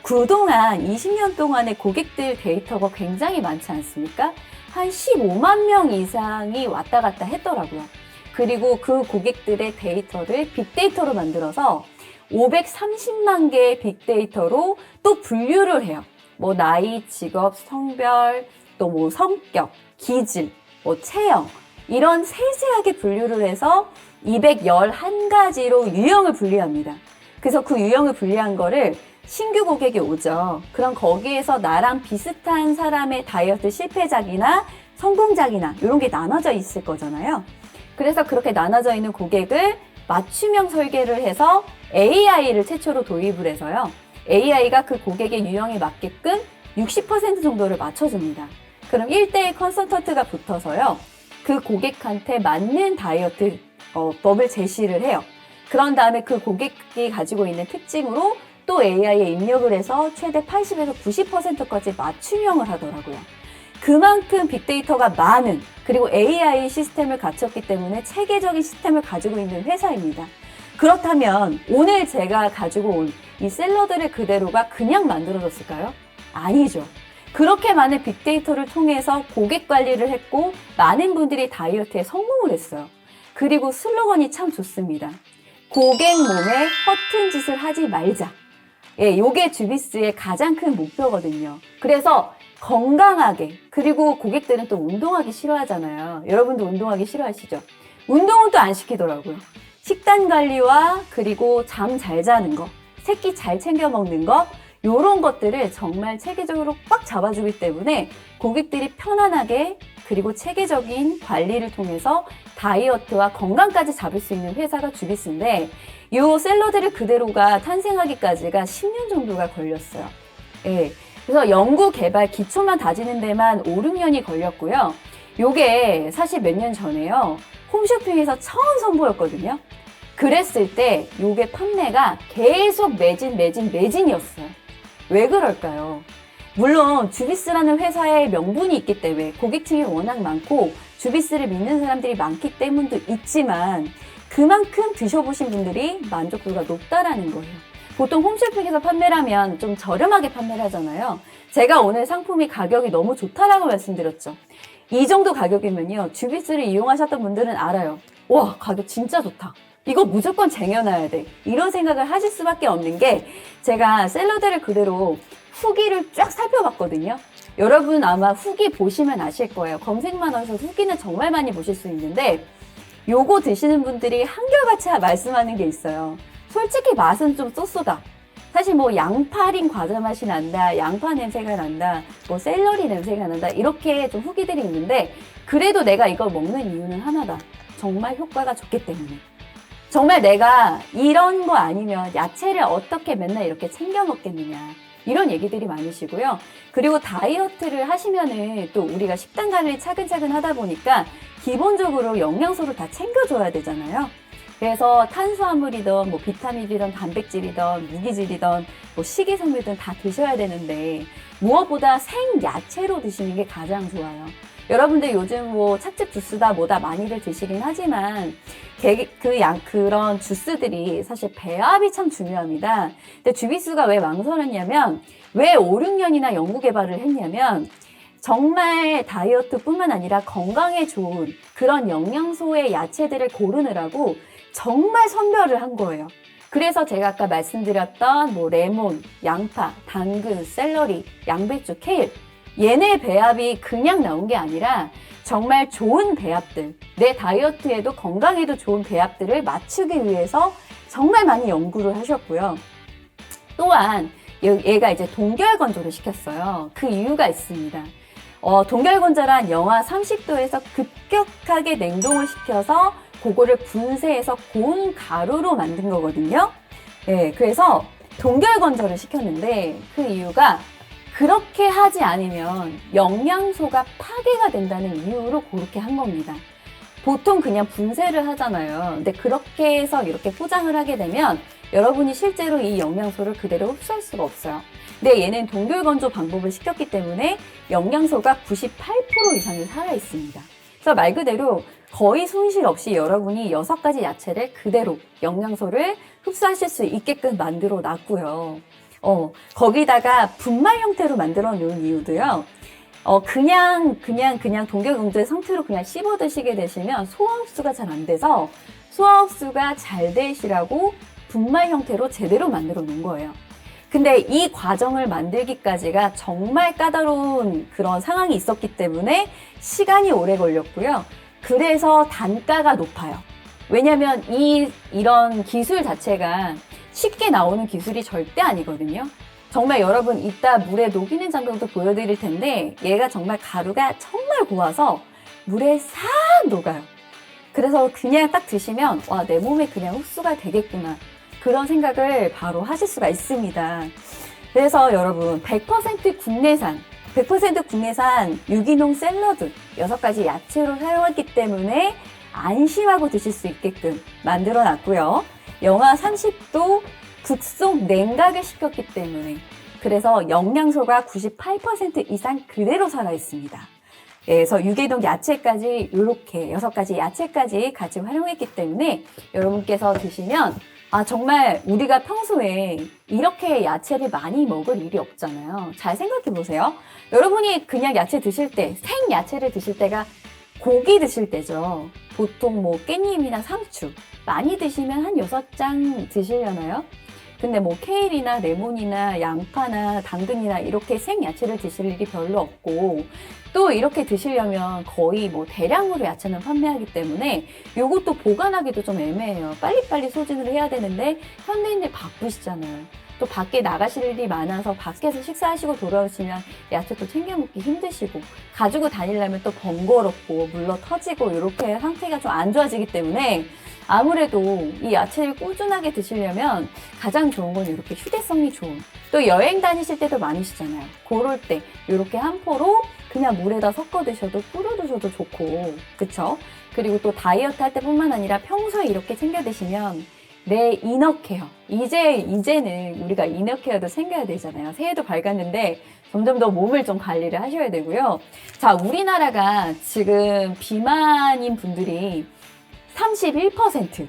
그동안 20년 동안의 고객들 데이터가 굉장히 많지 않습니까? 한 15만 명 이상이 왔다 갔다 했더라고요. 그리고 그 고객들의 데이터를 빅데이터로 만들어서 530만 개의 빅데이터로 또 분류를 해요. 뭐 나이, 직업, 성별, 또 뭐 성격, 기질, 뭐 체형 이런 세세하게 분류를 해서 211가지로 유형을 분리합니다. 그래서 그 유형을 분리한 거를 신규 고객이 오죠. 그럼 거기에서 나랑 비슷한 사람의 다이어트 실패작이나 성공작이나 이런 게 나눠져 있을 거잖아요. 그래서 그렇게 나눠져 있는 고객을 맞춤형 설계를 해서 AI를 최초로 도입을 해서요. AI가 그 고객의 유형에 맞게끔 60% 정도를 맞춰줍니다. 그럼 1대1 컨설턴트가 붙어서요. 그 고객한테 맞는 다이어트 법을 제시를 해요. 그런 다음에 그 고객이 가지고 있는 특징으로 또 AI에 입력을 해서 최대 80에서 90%까지 맞춤형을 하더라고요. 그만큼 빅데이터가 많은 그리고 AI 시스템을 갖췄기 때문에 체계적인 시스템을 가지고 있는 회사입니다. 그렇다면 오늘 제가 가지고 온 이 샐러드를 그대로가 그냥 만들어졌을까요? 아니죠. 그렇게 많은 빅데이터를 통해서 고객 관리를 했고 많은 분들이 다이어트에 성공을 했어요. 그리고 슬로건이 참 좋습니다. 고객 몸에 허튼 짓을 하지 말자. 예, 요게 주비스의 가장 큰 목표거든요. 그래서 건강하게, 그리고 고객들은 또 운동하기 싫어하잖아요. 여러분도 운동하기 싫어하시죠? 운동은 또 안 시키더라고요. 식단 관리와 그리고 잠 잘 자는 거, 새끼 잘 챙겨 먹는 거, 요런 것들을 정말 체계적으로 꽉 잡아주기 때문에 고객들이 편안하게 그리고 체계적인 관리를 통해서 다이어트와 건강까지 잡을 수 있는 회사가 주비스인데 이 샐러드를 그대로가 탄생하기까지가 10년 정도가 걸렸어요. 예. 그래서 연구 개발 기초만 다지는 데만 5, 6년이 걸렸고요. 요게 사실 몇 년 전에요. 홈쇼핑에서 처음 선보였거든요. 그랬을 때 요게 판매가 계속 매진이었어요. 왜 그럴까요? 물론 주비스라는 회사의 명분이 있기 때문에 고객층이 워낙 많고 주비스를 믿는 사람들이 많기 때문도 있지만 그만큼 드셔보신 분들이 만족도가 높다라는 거예요. 보통 홈쇼핑에서 판매를 하면 좀 저렴하게 판매를 하잖아요. 제가 오늘 상품이 가격이 너무 좋다라고 말씀드렸죠. 이 정도 가격이면요. 주비스를 이용하셨던 분들은 알아요. 와, 가격 진짜 좋다. 이거 무조건 쟁여놔야 돼. 이런 생각을 하실 수밖에 없는 게 제가 샐러드를 그대로 후기를 쫙 살펴봤거든요. 여러분 아마 후기 보시면 아실 거예요. 검색만 하셔서 후기는 정말 많이 보실 수 있는데 요거 드시는 분들이 한결같이 말씀하는 게 있어요. 솔직히 맛은 좀 쏘쏘다. 사실 뭐 양파링 과자 맛이 난다, 양파 냄새가 난다, 뭐 샐러리 냄새가 난다 이렇게 좀 후기들이 있는데 그래도 내가 이걸 먹는 이유는 하나다. 정말 효과가 좋기 때문에. 정말 내가 이런 거 아니면 야채를 어떻게 맨날 이렇게 챙겨 먹겠느냐. 이런 얘기들이 많으시고요. 그리고 다이어트를 하시면은 또 우리가 식단 관리를 차근차근 하다 보니까 기본적으로 영양소를 다 챙겨줘야 되잖아요. 그래서 탄수화물이든 뭐 비타민이든 단백질이든 무기질이든 뭐 식이섬유든 다 드셔야 되는데 무엇보다 생야채로 드시는 게 가장 좋아요. 여러분들 요즘 뭐 찻즙 주스다 뭐다 많이들 드시긴 하지만 그런 주스들이 사실 배합이 참 중요합니다. 근데 주비스가 왜 망설였냐면 왜 5, 6년이나 연구 개발을 했냐면 정말 다이어트뿐만 아니라 건강에 좋은 그런 영양소의 야채들을 고르느라고 정말 선별을 한 거예요. 그래서 제가 아까 말씀드렸던 뭐 레몬, 양파, 당근, 샐러리, 양배추, 케일 얘네 배합이 그냥 나온 게 아니라 정말 좋은 배합들, 내 다이어트에도 건강에도 좋은 배합들을 맞추기 위해서 정말 많이 연구를 하셨고요. 또한 얘가 이제 동결건조를 시켰어요. 그 이유가 있습니다. 동결건조란 영하 30도에서 급격하게 냉동을 시켜서 그거를 분쇄해서 고운 가루로 만든 거거든요. 네, 그래서 동결건조를 시켰는데 그 이유가 그렇게 하지 않으면 영양소가 파괴가 된다는 이유로 그렇게 한 겁니다. 보통 그냥 분쇄를 하잖아요. 근데 그렇게 해서 이렇게 포장을 하게 되면 여러분이 실제로 이 영양소를 그대로 흡수할 수가 없어요. 근데 얘는 동결건조 방법을 시켰기 때문에 영양소가 98% 이상이 살아있습니다. 그래서 말 그대로 거의 손실 없이 여러분이 6가지 야채를 그대로 영양소를 흡수하실 수 있게끔 만들어 놨고요. 거기다가 분말 형태로 만들어 놓은 이유도요. 그냥 동결건조의 상태로 그냥 씹어 드시게 되시면 소화 흡수가 잘 안 돼서 소화 흡수가 잘 되시라고 분말 형태로 제대로 만들어 놓은 거예요. 근데 이 과정을 만들기까지가 정말 까다로운 그런 상황이 있었기 때문에 시간이 오래 걸렸고요. 그래서 단가가 높아요. 왜냐면 이런 기술 자체가 쉽게 나오는 기술이 절대 아니거든요. 정말 여러분 이따 물에 녹이는 장면도 보여드릴 텐데 얘가 정말 가루가 정말 고와서 물에 싹 녹아요. 그래서 그냥 딱 드시면 와, 내 몸에 그냥 흡수가 되겠구나. 그런 생각을 바로 하실 수가 있습니다. 그래서 여러분 100% 국내산 유기농 샐러드 6가지 야채로 사용했기 때문에 안심하고 드실 수 있게끔 만들어 놨고요. 영하 30도 급속 냉각을 시켰기 때문에 그래서 영양소가 98% 이상 그대로 살아있습니다. 그래서 유기농 야채까지 이렇게 6가지 야채까지 같이 활용했기 때문에 여러분께서 드시면 정말 우리가 평소에 이렇게 야채를 많이 먹을 일이 없잖아요. 잘 생각해 보세요. 여러분이 그냥 야채 드실 때, 생야채를 드실 때가 고기 드실 때죠. 보통 뭐 깻잎이나 상추 많이 드시면 한 6장 드시려나요? 근데 뭐 케일이나 레몬이나 양파나 당근이나 이렇게 생야채를 드실 일이 별로 없고 또 이렇게 드시려면 거의 뭐 대량으로 야채는 판매하기 때문에 이것도 보관하기도 좀 애매해요. 빨리빨리 소진을 해야 되는데 현대인들 바쁘시잖아요. 또 밖에 나가실 일이 많아서 밖에서 식사하시고 돌아오시면 야채 또 챙겨 먹기 힘드시고 가지고 다니려면 또 번거롭고 물러 터지고 이렇게 상태가 좀 안 좋아지기 때문에 아무래도 이 야채를 꾸준하게 드시려면 가장 좋은 건 이렇게 휴대성이 좋은 또 여행 다니실 때도 많으시잖아요. 그럴 때 이렇게 한 포로 그냥 물에다 섞어 드셔도 뿌려 드셔도 좋고 그쵸? 그리고 또 다이어트 할 때뿐만 아니라 평소에 이렇게 챙겨 드시면 내 이너케어 이제는 우리가 이너케어도 챙겨야 되잖아요. 새해도 밝았는데 점점 더 몸을 좀 관리를 하셔야 되고요. 자, 우리나라가 지금 비만인 분들이 31%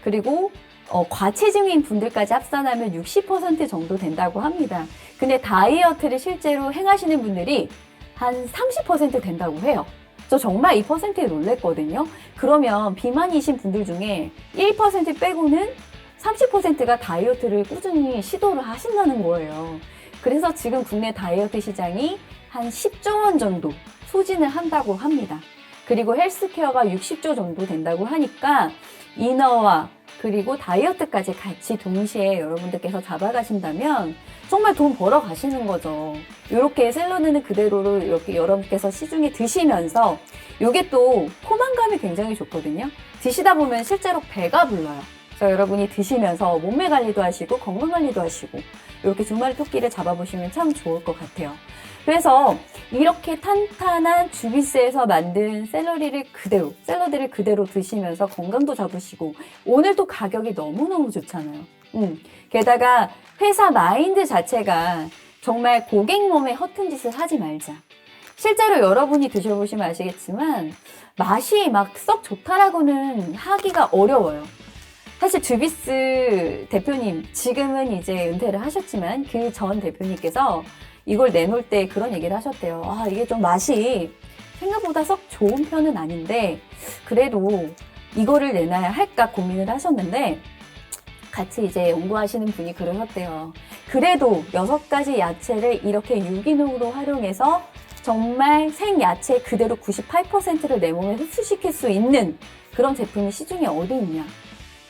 그리고 과체중인 분들까지 합산하면 60% 정도 된다고 합니다. 근데 다이어트를 실제로 행하시는 분들이 한 30% 된다고 해요. 저 정말 이 퍼센트에 놀랬거든요. 그러면 비만이신 분들 중에 1% 빼고는 30%가 다이어트를 꾸준히 시도를 하신다는 거예요. 그래서 지금 국내 다이어트 시장이 한 10조 원 정도 소진을 한다고 합니다. 그리고 헬스케어가 60조 정도 된다고 하니까 이너와 그리고 다이어트까지 같이 동시에 여러분들께서 잡아가신다면 정말 돈 벌어 가시는 거죠. 이렇게 샐러드는 그대로를 이렇게 여러분께서 시중에 드시면서 이게 또 포만감이 굉장히 좋거든요. 드시다 보면 실제로 배가 불러요. 그래서 여러분이 드시면서 몸매 관리도 하시고 건강 관리도 하시고 이렇게 두 마리 토끼를 잡아보시면 참 좋을 것 같아요. 그래서 이렇게 탄탄한 주비스에서 만든 샐러드를 그대로 드시면서 건강도 잡으시고 오늘도 가격이 너무너무 좋잖아요. 게다가 회사 마인드 자체가 정말 고객 몸에 허튼 짓을 하지 말자. 실제로 여러분이 드셔보시면 아시겠지만 맛이 막 썩 좋다라고는 하기가 어려워요. 사실 주비스 대표님, 지금은 이제 은퇴를 하셨지만 그 전 대표님께서 이걸 내놓을 때 그런 얘기를 하셨대요. 아, 이게 좀 맛이 생각보다 썩 좋은 편은 아닌데 그래도 이거를 내놔야 할까 고민을 하셨는데 같이 이제 연구하시는 분이 그러셨대요. 그래도 6가지 야채를 이렇게 유기농으로 활용해서 정말 생야채 그대로 98%를 내 몸에 흡수시킬 수 있는 그런 제품이 시중에 어디 있냐.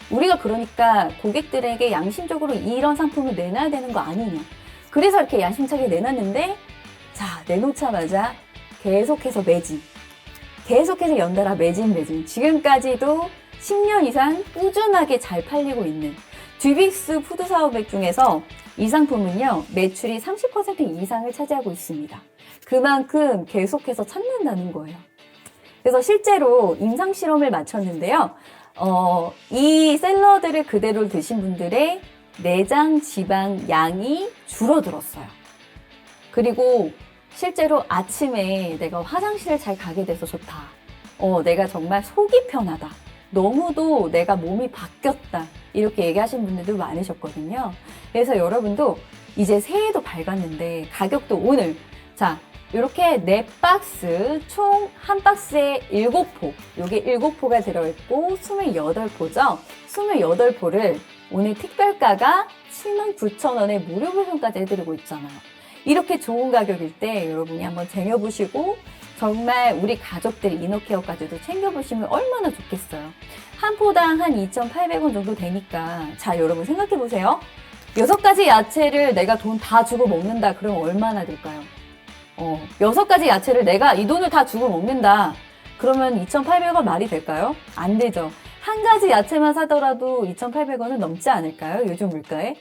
우리가 그러니까 고객들에게 양심적으로 이런 상품을 내놔야 되는 거 아니냐. 그래서 이렇게 야심차게 내놨는데 자, 내놓자마자 계속해서 매진. 계속해서 연달아 매진. 지금까지도 10년 이상 꾸준하게 잘 팔리고 있는 주비스 푸드 사업액 중에서 이 상품은요, 매출이 30% 이상을 차지하고 있습니다. 그만큼 계속해서 찾는다는 거예요. 그래서 실제로 임상 실험을 마쳤는데요. 이 샐러드를 그대로 드신 분들의 내장 지방 양이 줄어들었어요. 그리고 실제로 아침에 내가 화장실을 잘 가게 돼서 좋다. 내가 정말 속이 편하다. 너무도 내가 몸이 바뀌었다. 이렇게 얘기하신 분들도 많으셨거든요. 그래서 여러분도 이제 새해도 밝았는데 가격도 오늘 자 이렇게 4박스 총 한 박스에 7포 요게 7포가 들어있고 28포죠. 28포를 오늘 특별가가 79,000원에 무료 배송까지 해드리고 있잖아요. 이렇게 좋은 가격일 때 여러분이 한번 쟁여보시고 정말 우리 가족들 이너케어까지도 챙겨보시면 얼마나 좋겠어요. 한 포당 한 2,800원 정도 되니까 자 여러분 생각해보세요. 6가지 야채를 내가 돈 다 주고 먹는다 그러면 얼마나 될까요? 6가지 야채를 내가 이 돈을 다 주고 먹는다 그러면 2,800원 말이 될까요? 안 되죠. 한 가지 야채만 사더라도 2,800원은 넘지 않을까요? 요즘 물가에.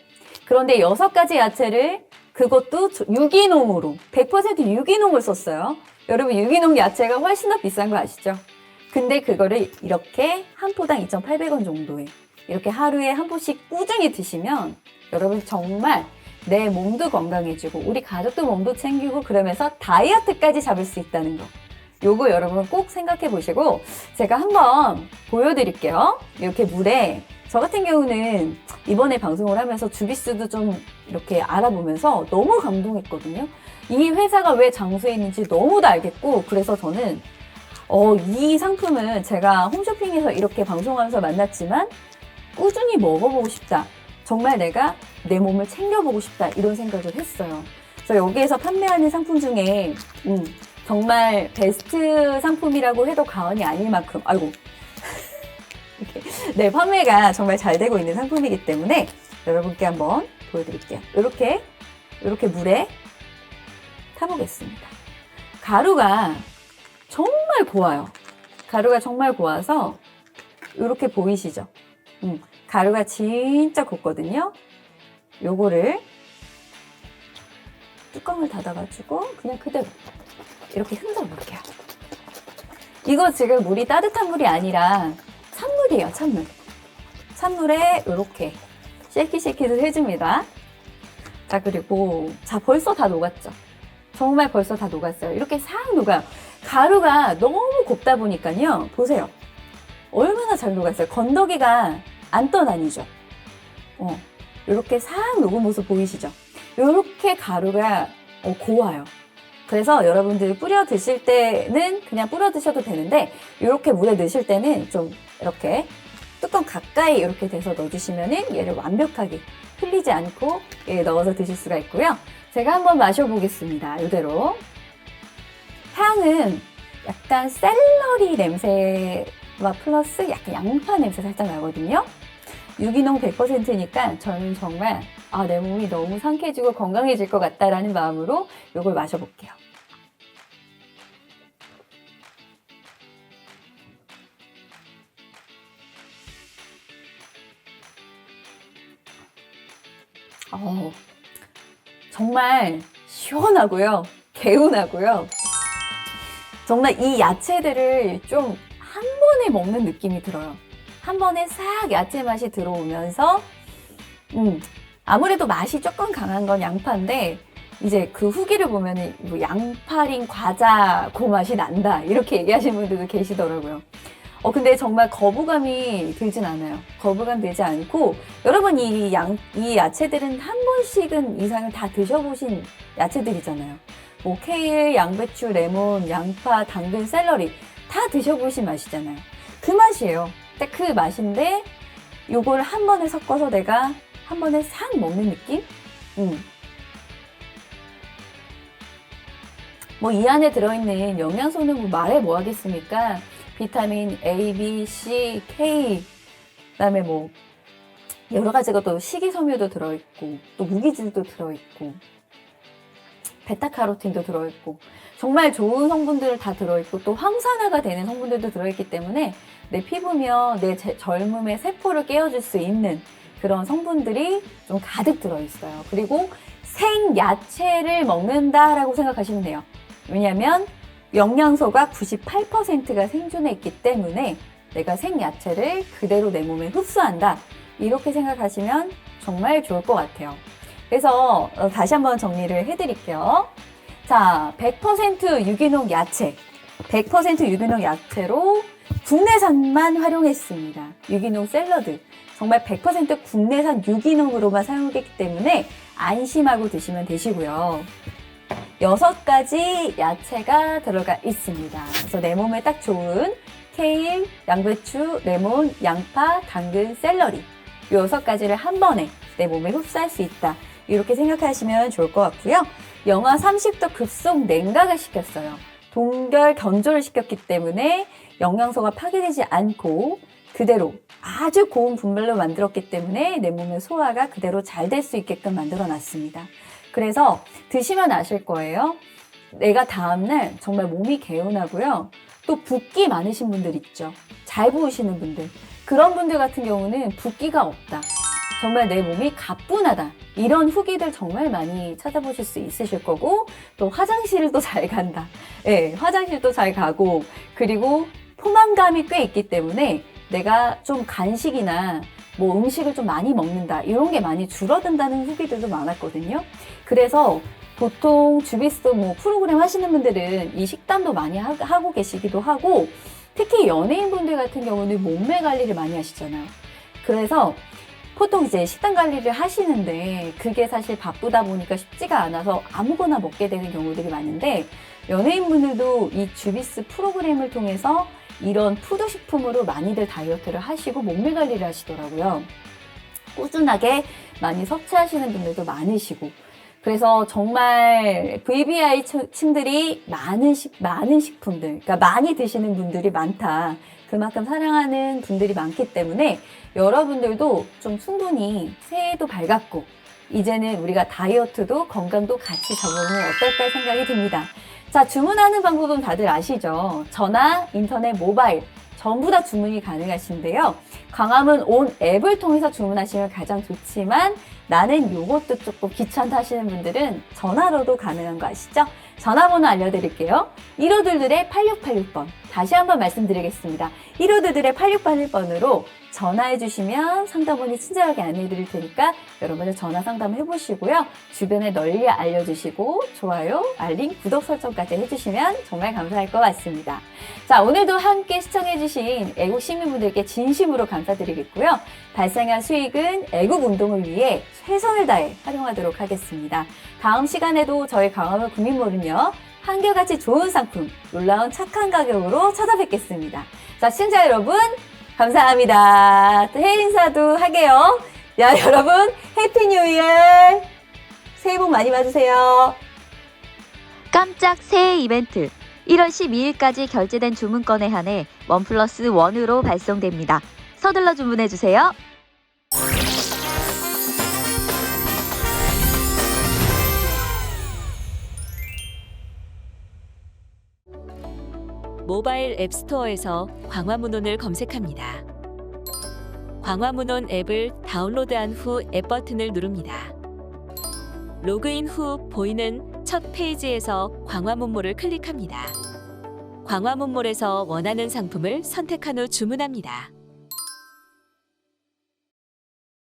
그런데 6가지 야채를 그것도 유기농으로 100% 유기농을 썼어요. 여러분 유기농 야채가 훨씬 더 비싼 거 아시죠? 근데 그거를 이렇게 한 포당 2,800원 정도에 이렇게 하루에 한 포씩 꾸준히 드시면 여러분 정말 내 몸도 건강해지고 우리 가족도 몸도 챙기고 그러면서 다이어트까지 잡을 수 있다는 거. 요거 여러분 꼭 생각해 보시고 제가 한번 보여드릴게요. 이렇게 물에 저 같은 경우는 이번에 방송을 하면서 주비스도 좀 이렇게 알아보면서 너무 감동했거든요. 이 회사가 왜 장수에 있는지 너무도 알겠고 그래서 저는 이 상품은 제가 홈쇼핑에서 이렇게 방송하면서 만났지만 꾸준히 먹어보고 싶다. 정말 내가 내 몸을 챙겨보고 싶다. 이런 생각을 했어요. 그래서 여기에서 판매하는 상품 중에 정말 베스트 상품이라고 해도 과언이 아닐 만큼 아이고 네, 판매가 정말 잘 되고 있는 상품이기 때문에 여러분께 한번 보여드릴게요. 이렇게 물에 타보겠습니다. 가루가 정말 고와요. 가루가 정말 고와서 이렇게 보이시죠? 가루가 진짜 곱거든요. 요거를 뚜껑을 닫아가지고 그냥 그대로 이렇게 흔들어 볼게요. 이거 지금 물이 따뜻한 물이 아니라 찬물이에요, 찬물. 찬물에 이렇게 쉐이키를 해줍니다. 자, 그리고 자 벌써 다 녹았죠? 정말 벌써 다 녹았어요. 이렇게 싹 녹아요. 가루가 너무 곱다 보니까요. 보세요. 얼마나 잘 녹았어요. 건더기가 안 떠다니죠. 이렇게 싹 녹은 모습 보이시죠? 이렇게 가루가 고와요. 그래서 여러분들 뿌려 드실 때는 그냥 뿌려 드셔도 되는데 이렇게 물에 넣으실 때는 좀 이렇게 뚜껑 가까이 이렇게 돼서 넣어주시면은 얘를 완벽하게 흘리지 않고 넣어서 드실 수가 있고요. 제가 한번 마셔보겠습니다. 이대로. 향은 약간 샐러리 냄새와 플러스 약간 양파 냄새 살짝 나거든요. 유기농 100%니까 저는 정말 내 몸이 너무 상쾌해지고 건강해질 것 같다라는 마음으로 이걸 마셔볼게요. 어, 정말 시원하고요. 개운하고요. 정말 이 야채들을 좀 한 번에 먹는 느낌이 들어요. 한 번에 싹 야채 맛이 들어오면서 아무래도 맛이 조금 강한 건 양파인데 이제 그 후기를 보면은 뭐 양파링 과자 그 맛이 난다 이렇게 얘기하시는 분들도 계시더라고요. 근데 정말 거부감이 들진 않아요. 거부감 들지 않고 여러분 이 야채들은 한 번씩은 이상을 다 드셔보신 야채들이잖아요. 뭐 케일, 양배추, 레몬, 양파, 당근, 샐러리 다 드셔보신 맛이잖아요. 그 맛이에요. 딱 그 맛인데 요걸 한 번에 섞어서 내가 한 번에 싹 먹는 느낌? 뭐 이 안에 들어있는 영양소는 뭐 말해 뭐 하겠습니까? 비타민 A, B, C, K, 그다음에 뭐 여러 가지가 또 식이섬유도 들어있고 또 무기질도 들어있고 베타카로틴도 들어있고 정말 좋은 성분들 다 들어있고 또 항산화가 되는 성분들도 들어있기 때문에 내 피부며 내 젊음의 세포를 깨워줄 수 있는 그런 성분들이 좀 가득 들어있어요. 그리고 생야채를 먹는다라고 생각하시면 돼요. 왜냐하면 영양소가 98%가 생존해 있기 때문에 내가 생야채를 그대로 내 몸에 흡수한다. 이렇게 생각하시면 정말 좋을 것 같아요. 그래서 다시 한번 정리를 해드릴게요. 자, 100% 유기농 야채, 100% 유기농 야채로 국내산만 활용했습니다. 유기농 샐러드, 정말 100% 국내산 유기농으로만 사용했기 때문에 안심하고 드시면 되시고요. 6가지 야채가 들어가 있습니다. 그래서 내 몸에 딱 좋은 케일, 양배추, 레몬, 양파, 당근, 샐러리 이 6가지를 한 번에 내 몸에 흡수할 수 있다. 이렇게 생각하시면 좋을 것 같고요. 영하 30도 급속 냉각을 시켰어요. 동결 건조를 시켰기 때문에 영양소가 파괴되지 않고 그대로 아주 고운 분말로 만들었기 때문에 내 몸의 소화가 그대로 잘 될 수 있게끔 만들어 놨습니다. 그래서 드시면 아실 거예요. 내가 다음날 정말 몸이 개운하고요. 또 붓기 많으신 분들 있죠. 잘 부으시는 분들. 그런 분들 같은 경우는 붓기가 없다. 정말 내 몸이 가뿐하다. 이런 후기들 정말 많이 찾아보실 수 있으실 거고 또 화장실도 잘 간다. 네, 화장실도 잘 가고 그리고 포만감이 꽤 있기 때문에 내가 좀 간식이나 뭐 음식을 좀 많이 먹는다. 이런 게 많이 줄어든다는 후기들도 많았거든요. 그래서 보통 주비스 뭐 프로그램 하시는 분들은 이 식단도 많이 하고 계시기도 하고 특히 연예인분들 같은 경우는 몸매 관리를 많이 하시잖아요. 그래서 보통 이제 식단 관리를 하시는데 그게 사실 바쁘다 보니까 쉽지가 않아서 아무거나 먹게 되는 경우들이 많은데 연예인분들도 이 주비스 프로그램을 통해서 이런 푸드식품으로 많이들 다이어트를 하시고 몸매 관리를 하시더라고요. 꾸준하게 많이 섭취하시는 분들도 많으시고 그래서 정말 VVI 층들이 많은 식품들, 그러니까 많이 드시는 분들이 많다. 그만큼 사랑하는 분들이 많기 때문에 여러분들도 좀 충분히 새해도 밝았고 이제는 우리가 다이어트도 건강도 같이 잡으면 어떨까 생각이 듭니다. 자, 주문하는 방법은 다들 아시죠? 전화, 인터넷, 모바일 전부 다 주문이 가능하신데요. 광화문 온 앱을 통해서 주문하시면 가장 좋지만 나는 요것도 조금 귀찮다 하시는 분들은 전화로도 가능한 거 아시죠? 전화번호 알려드릴게요. 1522의 8686번. 다시 한번 말씀드리겠습니다. 1522의 8681번으로 전화해 주시면 상담원이 친절하게 안내해 드릴 테니까 여러분들 전화 상담 해보시고요. 주변에 널리 알려주시고 좋아요, 알림, 구독 설정까지 해주시면 정말 감사할 것 같습니다. 자, 오늘도 함께 시청해주신 애국 시민분들께 진심으로 감사드리겠고요. 발생한 수익은 애국 운동을 위해 최선을 다해 활용하도록 하겠습니다. 다음 시간에도 저희 광화문 국민몰은요. 한결같이 좋은 상품, 놀라운 착한 가격으로 찾아뵙겠습니다. 자, 시청자 여러분 감사합니다. 또 해외 인사도 하게요. 야, 여러분 해피 뉴 이어! 새해 복 많이 받으세요. 깜짝 새해 이벤트 1월 12일까지 결제된 주문건에 한해 1+1으로 발송됩니다. 서둘러 주문해주세요. 모바일 앱스토어에서 광화문온을 검색합니다. 광화문온 앱을 다운로드한 후 앱 버튼을 누릅니다. 로그인 후 보이는 첫 페이지에서 광화문몰을 클릭합니다. 광화문몰에서 원하는 상품을 선택한 후 주문합니다.